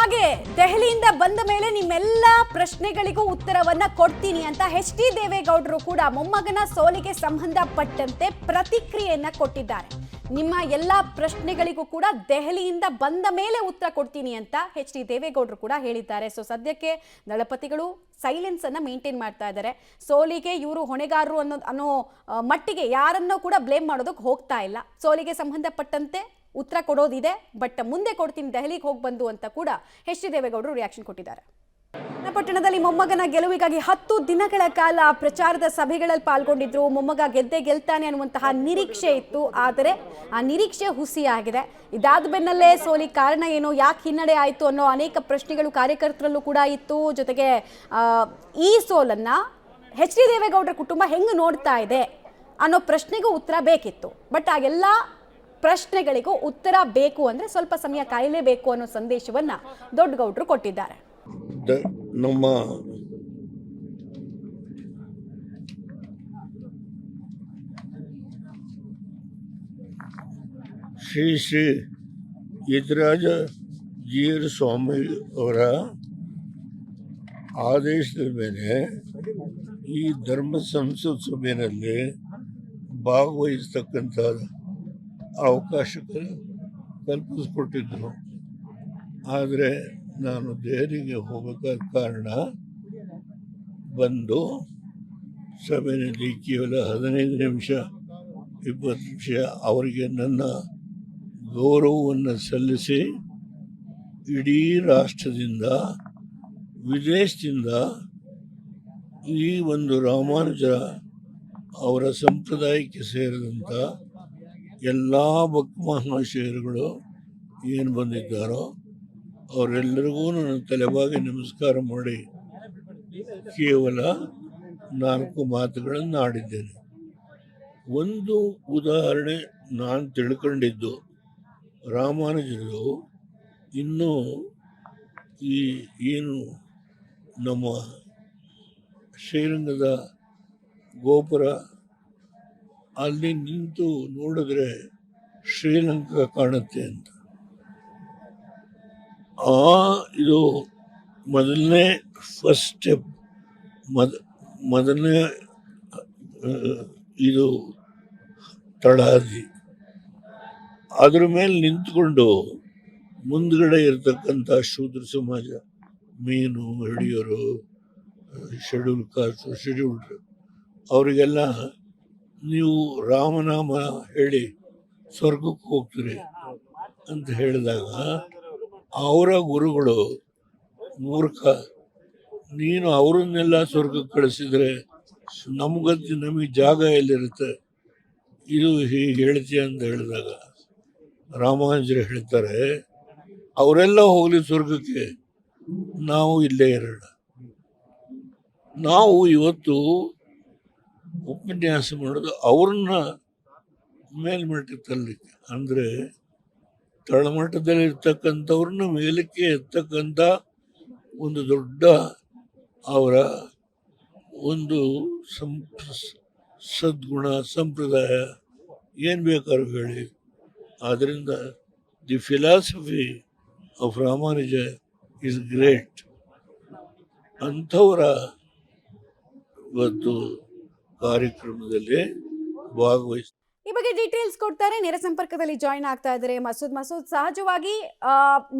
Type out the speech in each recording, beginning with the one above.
ಹಾಗೆ ದೆಹಲಿಯಿಂದ ಬಂದ ಮೇಲೆ ನಿಮ್ಮೆಲ್ಲ ಪ್ರಶ್ನೆಗಳಿಗೂ ಉತ್ತರವನ್ನ ಕೊಡ್ತೀನಿ ಅಂತ ಎಚ್.ಡಿ. ದೇವೇಗೌಡರು ಕೂಡ ಮೊಮ್ಮಗನ ಸೋಲಿಗೆ ಸಂಬಂಧಪಟ್ಟಂತೆ ಪ್ರತಿಕ್ರಿಯೆಯನ್ನ ಕೊಟ್ಟಿದ್ದಾರೆ. ನಿಮ್ಮ ಎಲ್ಲ ಪ್ರಶ್ನೆಗಳಿಗೂ ಕೂಡ ದೆಹಲಿಯಿಂದ ಬಂದ ಮೇಲೆ ಉತ್ತರ ಕೊಡ್ತೀನಿ ಅಂತ ಎಚ್.ಡಿ. ದೇವೇಗೌಡರು ಕೂಡ ಹೇಳಿದ್ದಾರೆ. ಸೊ ಸದ್ಯಕ್ಕೆ ದಳಪತಿಗಳು ಸೈಲೆನ್ಸ್ ಅನ್ನ ಮೇಂಟೈನ್ ಮಾಡ್ತಾ ಇದ್ದಾರೆ. ಸೋಲಿಗೆ ಇವರು ಹೊಣೆಗಾರರು ಅನ್ನೋ ಮಟ್ಟಿಗೆ ಯಾರನ್ನೋ ಕೂಡ ಬ್ಲೇಮ್ ಮಾಡೋದಕ್ಕೆ ಹೋಗ್ತಾ ಇಲ್ಲ. ಸೋಲಿಗೆ ಸಂಬಂಧಪಟ್ಟಂತೆ ಉತ್ತರ ಕೊಡೋದಿದೆ, ಬಟ್ ಮುಂದೆ ಕೊಡ್ತೀನಿ, ದೆಹಲಿಗೆ ಹೋಗಿ ಬಂದು ಅಂತ ಕೂಡ ಎಚ್.ಡಿ. ದೇವೇಗೌಡರು ರಿಯಾಕ್ಷನ್ ಕೊಟ್ಟಿದ್ದಾರೆ. ಪಟ್ಟಣದಲ್ಲಿ ಮೊಮ್ಮಗನ ಗೆಲುವಿಗಾಗಿ 10 ದಿನಗಳ ಕಾಲ ಪ್ರಚಾರದ ಸಭೆಗಳಲ್ಲಿ ಪಾಲ್ಗೊಂಡಿದ್ರು. ಮೊಮ್ಮಗ ಗೆದ್ದೇ ಗೆಲ್ತಾನೆ ಅನ್ನುವಂತಹ ನಿರೀಕ್ಷೆ ಇತ್ತು, ಆದರೆ ಆ ನಿರೀಕ್ಷೆ ಹುಸಿಯಾಗಿದೆ. ಇದಾದ ಬೆನ್ನಲ್ಲೇ ಸೋಲಿ ಕಾರಣ ಏನು, ಯಾಕೆ ಹಿನ್ನಡೆ ಆಯಿತು ಅನ್ನೋ ಅನೇಕ ಪ್ರಶ್ನೆಗಳು ಕಾರ್ಯಕರ್ತರಲ್ಲೂ ಕೂಡ ಇತ್ತು. ಜೊತೆಗೆ ಈ ಸೋಲನ್ನ ಎಚ್.ಡಿ. ದೇವೇಗೌಡರ ಕುಟುಂಬ ಹೆಂಗೆ ನೋಡ್ತಾ ಇದೆ ಅನ್ನೋ ಪ್ರಶ್ನೆಗೂ ಉತ್ತರ ಬೇಕಿತ್ತು. ಬಟ್ ಆ ಎಲ್ಲ ಪ್ರಶ್ನೆಗಳಿಗೂ ಉತ್ತರ ಬೇಕು ಅಂದರೆ ಸ್ವಲ್ಪ ಸಮಯ ಕಾಯಲೇಬೇಕು ಅನ್ನೋ ಸಂದೇಶವನ್ನ ದೊಡ್ಡಗೌಡರು ಕೊಟ್ಟಿದ್ದಾರೆ. ನಮ್ಮ ಶ್ರೀ ಶ್ರೀ ಯತಿರಾಜ ಜೀರ ಸ್ವಾಮಿ ಅವರ ಆದೇಶದ ಮೇಲೆ ಈ ಧರ್ಮ ಸಂಸತ್ ಸಭೆಯಲ್ಲಿ ಭಾಗವಹಿಸ್ತಕ್ಕಂಥ ಅವಕಾಶ ಕಲ್ಪಿಸಿಕೊಟ್ಟಿದ್ದರು. ಆದರೆ ನಾನು ದೆಹಲಿಗೆ ಹೋಗಬೇಕಾದ ಕಾರಣ ಬಂದು ಸಭೆಯಲ್ಲಿ ಕೇವಲ 15 ನಿಮಿಷ 20 ನಿಮಿಷ ಅವರಿಗೆ ನನ್ನ ಗೌರವವನ್ನು ಸಲ್ಲಿಸಿ ಇಡೀ ರಾಷ್ಟ್ರದಿಂದ ವಿದೇಶದಿಂದ ಈ ಒಂದು ರಾಮಾನುಜ ಅವರ ಸಂಪ್ರದಾಯಕ್ಕೆ ಸೇರಿದಂಥ ಎಲ್ಲ ಭಕ್ತ ಮಹಾಶಯರುಗಳು ಏನು ಬಂದಿದ್ದಾರೋ ಅವರೆಲ್ಲರಿಗೂ ನನ್ನ ತಲೆಬಾಗಿ ನಮಸ್ಕಾರ ಮಾಡಿ ಕೇವಲ 4 ಮಾತುಗಳನ್ನು ಆಡಿದ್ದೇನೆ. ಒಂದು ಉದಾಹರಣೆ ನಾನು ತಿಳ್ಕೊಂಡಿದ್ದು, ರಾಮಾನುಜರು ಇನ್ನೂ ಈ ಏನು ನಮ್ಮ ಶ್ರೀರಂಗದ ಗೋಪುರ ಅಲ್ಲಿ ನಿಂತು ನೋಡಿದ್ರೆ ಶ್ರೀಲಂಕಾ ಕಾಣುತ್ತೆ ಅಂತ. ಇದು ಮೊದಲನೇ ಫಸ್ಟ್ ಸ್ಟೆಪ್, ಮೊದಲನೇ ಇದು ತಳಹದಿ. ಅದ್ರ ಮೇಲೆ ನಿಂತ್ಕೊಂಡು ಮುಂದ್ಗಡೆ ಇರತಕ್ಕಂಥ ಶೂದ್ರ ಸಮಾಜ, ಮೀನು ಹಿಡಿಯೋರು, ಶೆಡ್ಯೂಲ್ ಕಾಸ್ಟ್, ಶೆಡ್ಯೂಲ್ಡ್, ಅವರಿಗೆಲ್ಲ ನೀವು ರಾಮನಾಮ ಹೇಳಿ ಸ್ವರ್ಗಕ್ಕೆ ಹೋಗ್ತೀರಿ ಅಂತ ಹೇಳಿದಾಗ ಅವರ ಗುರುಗಳು, ಮೂರ್ಖ, ನೀನು ಅವರನ್ನೆಲ್ಲ ಸ್ವರ್ಗಕ್ಕೆ ಕಳಿಸಿದರೆ ನಮಗೆ ಜಾಗ ಎಲ್ಲಿರುತ್ತೆ, ಇದು ಹೀಗೆ ಹೇಳ್ತೀಯ ಅಂತ ಹೇಳಿದಾಗ ರಾಮಾನುಜರು ಹೇಳ್ತಾರೆ, ಅವರೆಲ್ಲ ಹೋಗಲಿ ಸ್ವರ್ಗಕ್ಕೆ, ನಾವು ಇಲ್ಲೇ ಇರೋಣ. ನಾವು ಇವತ್ತು ಉಪನ್ಯಾಸ ಮಾಡೋದು ಅವ್ರನ್ನ ಮೇಲ್ಮಟ್ಟಕ್ಕೆ ತರಲಿಕ್ಕೆ, ಅಂದರೆ ತಳಮಟ್ಟದಲ್ಲಿರ್ತಕ್ಕಂಥವ್ರನ್ನ ಮೇಲಕ್ಕೆ ಎತ್ತಕ್ಕಂಥ ಒಂದು ದೊಡ್ಡ ಅವರ ಒಂದು ಸದ್ಗುಣ ಸಂಪ್ರದಾಯ ಏನು ಬೇಕಾದ್ರೂ ಹೇಳಿ. ಆದ್ದರಿಂದ the philosophy of Ramanuja is great. ಅಂಥವರ ಇವತ್ತು ಕಾರ್ಯಕ್ರಮದಲ್ಲಿ ಭಾಗವಹಿಸ್ತಾರೆ. ಈ ಬಗ್ಗೆ ಡೀಟೇಲ್ಸ್ ಕೊಡ್ತಾರೆ. ನೇರ ಸಂಪರ್ಕದಲ್ಲಿ ಜಾಯಿನ್ ಆಗ್ತಾ ಇದ್ದಾರೆ ಮಸೂದ್. ಸಹಜವಾಗಿ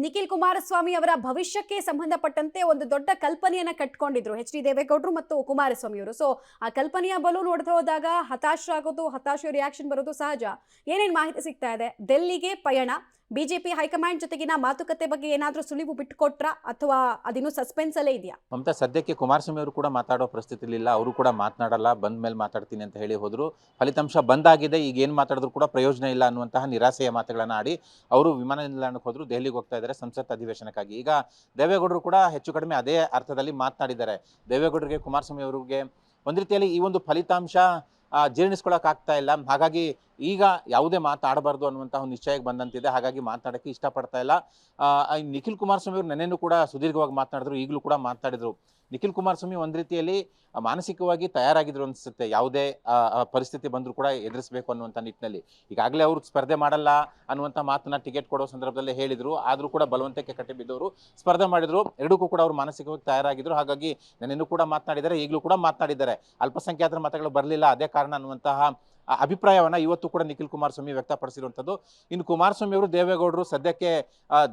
ನಿಖಿಲ್ ಕುಮಾರಸ್ವಾಮಿ ಅವರ ಭವಿಷ್ಯಕ್ಕೆ ಸಂಬಂಧಪಟ್ಟಂತೆ ಒಂದು ದೊಡ್ಡ ಕಲ್ಪನೆಯನ್ನ ಕಟ್ಕೊಂಡಿದ್ರು ಎಚ್.ಡಿ. ದೇವೇಗೌಡರು ಮತ್ತು ಕುಮಾರಸ್ವಾಮಿ ಅವರು. ಸೊ ಆ ಕಲ್ಪನೆಯ ಬಲು ನೋಡ್ತಾ ಹೋದಾಗ ಹತಾಶರಾಗೋದು, ಹತಾಶ ರಿಯಾಕ್ಷನ್ ಬರೋದು ಸಹಜ. ಏನೇನು ಮಾಹಿತಿ ಸಿಗ್ತಾ ಇದೆ? ಡೆಲ್ಲಿಗೆ ಪಯಣ, ಬಿಜೆಪಿ ಹೈಕಮಾಂಡ್ ಜೊತೆಗಿನ ಮಾತುಕತೆ ಬಗ್ಗೆ ಏನಾದರೂ ಸುಳಿವು ಬಿಟ್ಟುಕೊಟ್ರಾ ಅಥವಾ ಅದಿನ್ನೂ ಸಸ್ಪೆನ್ಸ್ ಅಲ್ಲೇ ಇದೆಯಾ? ಮಮತಾ, ಸದ್ಯಕ್ಕೆ ಕುಮಾರಸ್ವಾಮಿ ಅವರು ಕೂಡ ಮಾತಾಡೋ ಪರಿಸ್ಥಿತಿಲಿಲ್ಲ. ಅವರು ಕೂಡ ಮಾತನಾಡಲ್ಲ, ಬಂದ ಮೇಲೆ ಮಾತಾಡ್ತೀನಿ ಅಂತ ಹೇಳಿ ಹೋದ್ರು. ಫಲಿತಾಂಶ ಬಂದಾಗಿದೆ, ಈಗ ಏನು ಮಾತಾಡಿದ್ರು ಕೂಡ ಪ್ರಯೋಜನ ಇಲ್ಲ ಅನ್ನುವಂತಹ ನಿರಾಸೆಯ ಮಾತುಗಳನ್ನು ಆಡಿ ಅವರು ವಿಮಾನ ನಿಲ್ದಾಣಕ್ಕೆ ಹೋದ್ರು. ದೆಹಲಿಗೆ ಹೋಗ್ತಾ ಇದ್ದಾರೆ ಸಂಸತ್ ಅಧಿವೇಶನಕ್ಕಾಗಿ. ಈಗ ದೇವೇಗೌಡರು ಕೂಡ ಹೆಚ್ಚು ಕಡಿಮೆ ಅದೇ ಅರ್ಥದಲ್ಲಿ ಮಾತನಾಡಿದ್ದಾರೆ. ದೇವೇಗೌಡರಿಗೆ, ಕುಮಾರಸ್ವಾಮಿ ಅವರಿಗೆ ಒಂದು ರೀತಿಯಲ್ಲಿ ಈ ಒಂದು ಫಲಿತಾಂಶ ಜೀರ್ಣಿಸ್ಕೊಳ್ಳೋಕೆ ಆಗ್ತಾ ಇಲ್ಲ. ಹಾಗಾಗಿ ಈಗ ಯಾವುದೇ ಮಾತಾಡಬಾರ್ದು ಅನ್ನುವಂತಹ ಒಂದು ನಿಶ್ಚಯಕ್ಕೆ ಬಂದಂತಿದೆ. ಹಾಗಾಗಿ ಮಾತನಾಡಕ್ಕೆ ಇಷ್ಟಪಡ್ತಾ ಇಲ್ಲ. ನಿಖಿಲ್ ಕುಮಾರಸ್ವಾಮಿ ಅವರು ನೆನ್ನೆನೂ ಕೂಡ ಸುದೀರ್ಘವಾಗಿ ಮಾತನಾಡಿದ್ರು, ಈಗಲೂ ಕೂಡ ಮಾತನಾಡಿದ್ರು. ನಿಖಿಲ್ ಕುಮಾರಸ್ವಾಮಿ ಒಂದ್ ರೀತಿಯಲ್ಲಿ ಮಾನಸಿಕವಾಗಿ ತಯಾರಾಗಿದ್ರು ಅನ್ಸುತ್ತೆ. ಯಾವುದೇ ಪರಿಸ್ಥಿತಿ ಬಂದರೂ ಕೂಡ ಎದುರಿಸಬೇಕು ಅನ್ನುವಂಥ ನಿಟ್ಟಿನಲ್ಲಿ. ಈಗಾಗಲೇ ಅವರು ಸ್ಪರ್ಧೆ ಮಾಡಲ್ಲ ಅನ್ನುವಂಥ ಮಾತನ್ನ ಟಿಕೆಟ್ ಕೊಡೋ ಸಂದರ್ಭದಲ್ಲಿ ಹೇಳಿದ್ರು. ಆದರೂ ಕೂಡ ಬಲವಂತಕ್ಕೆ ಕಟ್ಟಿ ಬಿದ್ದವರು ಸ್ಪರ್ಧೆ ಮಾಡಿದ್ರು. ಎರಡಕ್ಕೂ ಕೂಡ ಅವರು ಮಾನಸಿಕವಾಗಿ ತಯಾರಾಗಿದ್ರು. ಹಾಗಾಗಿ ನೆನ್ನೆನೂ ಕೂಡ ಮಾತನಾಡಿದ್ದಾರೆ, ಈಗಲೂ ಕೂಡ ಮಾತನಾಡಿದ್ದಾರೆ. ಅಲ್ಪಸಂಖ್ಯಾತರ ಮತಗಳು ಬರಲಿಲ್ಲ, ಅದೇ ಕಾರಣ ಅನ್ನುವಂತಹ ಅಭಿಪ್ರಾಯವನ್ನ ಇವತ್ತು ಕೂಡ ನಿಖಿಲ್ ಕುಮಾರಸ್ವಾಮಿ ವ್ಯಕ್ತಪಡಿಸಿರುವಂಥದ್ದು. ಇನ್ನು ಕುಮಾರಸ್ವಾಮಿ ಅವರು ದೇವೇಗೌಡರು ಸದ್ಯಕ್ಕೆ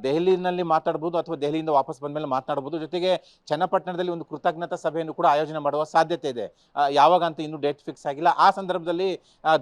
ದೆಹಲಿನಲ್ಲಿ ಮಾತಾಡ್ಬೋದು ಅಥವಾ ದೆಹಲಿಯಿಂದ ವಾಪಸ್ ಬಂದ್ಮೇಲೆ ಮಾತನಾಡಬಹುದು. ಜೊತೆಗೆ ಚನ್ನಪಟ್ಟಣದಲ್ಲಿ ಒಂದು ಕೃತಜ್ಞತಾ ಸಭೆಯನ್ನು ಕೂಡ ಆಯೋಜನೆ ಮಾಡುವ ಸಾಧ್ಯತೆ ಇದೆ. ಯಾವಾಗ ಅಂತ ಇನ್ನೂ ಡೇಟ್ ಫಿಕ್ಸ್ ಆಗಿಲ್ಲ. ಆ ಸಂದರ್ಭದಲ್ಲಿ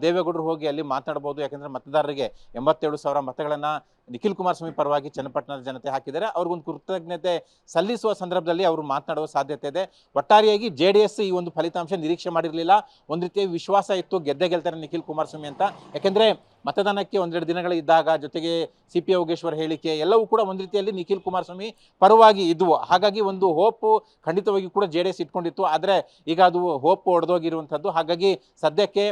ದೇವೇಗೌಡರು ಹೋಗಿ ಅಲ್ಲಿ ಮಾತನಾಡಬಹುದು. ಯಾಕಂದ್ರೆ ಮತದಾರರಿಗೆ 87,000 ಮತಗಳನ್ನ ನಿಖಿಲ್ ಕುಮಾರಸ್ವಾಮಿ ಪರವಾಗಿ ಚನ್ನಪಟ್ಟಣದ ಜನತೆ ಹಾಕಿದ್ದಾರೆ. ಅವ್ರಿಗೊಂದು ಕೃತಜ್ಞತೆ ಸಲ್ಲಿಸುವ ಸಂದರ್ಭದಲ್ಲಿ ಅವರು ಮಾತನಾಡುವ ಸಾಧ್ಯತೆ ಇದೆ. ಒಟ್ಟಾರೆಯಾಗಿ JDS ಈ ಒಂದು ಫಲಿತಾಂಶ ನಿರೀಕ್ಷೆ ಮಾಡಿರಲಿಲ್ಲ. ಒಂದು ರೀತಿಯ ವಿಶ್ವಾಸ ಇತ್ತು ಗೆದ್ದೇ ಗೆಲ್ತಾರೆ ನಿಖಿಲ್ ಕುಮಾರಸ್ವಾಮಿ ಅಂತ. ಯಾಕೆಂದ್ರೆ ಮತದಾನಕ್ಕೆ ಒಂದೆರಡು ದಿನಗಳು ಇದ್ದಾಗ ಜೊತೆಗೆ CP ಯೋಗೇಶ್ವರ್ ಹೇಳಿಕೆ ಎಲ್ಲವೂ ಕೂಡ ಒಂದು ರೀತಿಯಲ್ಲಿ ನಿಖಿಲ್ ಕುಮಾರಸ್ವಾಮಿ ಪರವಾಗಿ ಇದ್ವು. ಹಾಗಾಗಿ ಒಂದು ಹೋಪ್ ಖಂಡಿತವಾಗಿ ಕೂಡ JDS ಇಟ್ಕೊಂಡಿತ್ತು. ಆದರೆ ಈಗ ಅದು ಹೋಪ್ ಒಡೆದೋಗಿರುವಂಥದ್ದು. ಹಾಗಾಗಿ ಸದ್ಯಕ್ಕೆ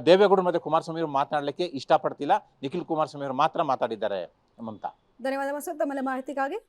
ದೇವೇಗೌಡರು ಮತ್ತು ಕುಮಾರಸ್ವಾಮಿ ಅವರು ಮಾತನಾಡಲಿಕ್ಕೆ ಇಷ್ಟಪಡ್ತಿಲ್ಲ. ನಿಖಿಲ್ ಕುಮಾರಸ್ವಾಮಿ ಅವರು ಮಾತ್ರ ಮಾತಾಡಿದ್ದಾರೆ. ಮಮತಾ, ಧನ್ಯವಾದ ಮಸೂದ್ ತಮ್ಮ ಮಾಹಿತಿಗಾಗಿ.